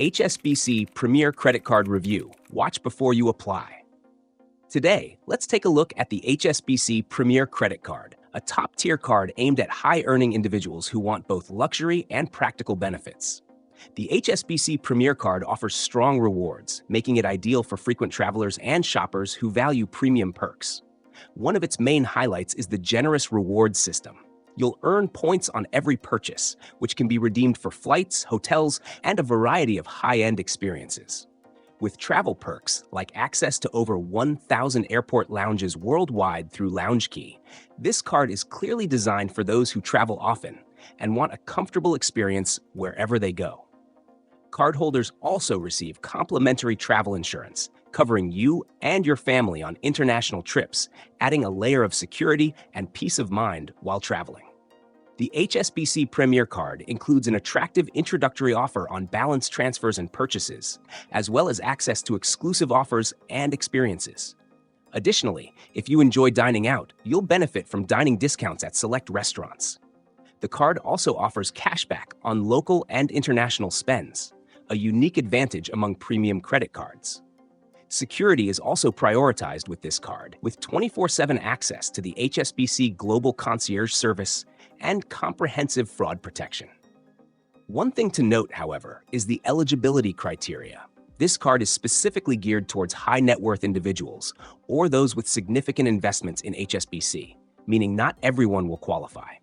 HSBC Premier Credit Card Review. Watch before you apply. Today, let's take a look at the HSBC Premier Credit Card, a top-tier card aimed at high-earning individuals who want both luxury and practical benefits. The HSBC Premier Card offers strong rewards, making it ideal for frequent travelers and shoppers who value premium perks. One of its main highlights is the generous rewards system. You'll earn points on every purchase, which can be redeemed for flights, hotels, and a variety of high-end experiences. With travel perks like access to over 1,000 airport lounges worldwide through LoungeKey, this card is clearly designed for those who travel often and want a comfortable experience wherever they go. Cardholders also receive complimentary travel insurance, covering you and your family on international trips, adding a layer of security and peace of mind while traveling. The HSBC Premier Card includes an attractive introductory offer on balance transfers and purchases, as well as access to exclusive offers and experiences. Additionally, if you enjoy dining out, you'll benefit from dining discounts at select restaurants. The card also offers cashback on local and international spends, a unique advantage among premium credit cards. Security is also prioritized with this card, with 24/7 access to the HSBC Global Concierge Service and comprehensive fraud protection. One thing to note, however, is the eligibility criteria. This card is specifically geared towards high net worth individuals or those with significant investments in HSBC, meaning not everyone will qualify.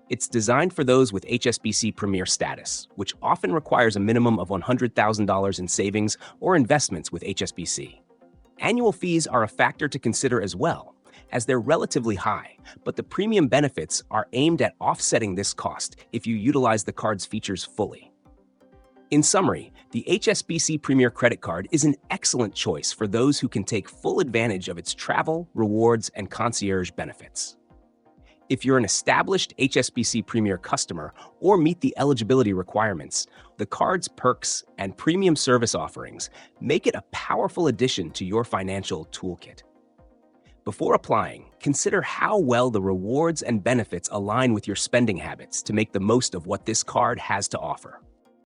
It's designed for those with HSBC Premier status, which often requires a minimum of $100,000 in savings or investments with HSBC. Annual fees are a factor to consider as well, as they're relatively high, but the premium benefits are aimed at offsetting this cost if you utilize the card's features fully. In summary, the HSBC Premier Credit Card is an excellent choice for those who can take full advantage of its travel, rewards, and concierge benefits. If you're an established HSBC Premier customer or meet the eligibility requirements, the card's perks and premium service offerings make it a powerful addition to your financial toolkit. Before applying, consider how well the rewards and benefits align with your spending habits to make the most of what this card has to offer.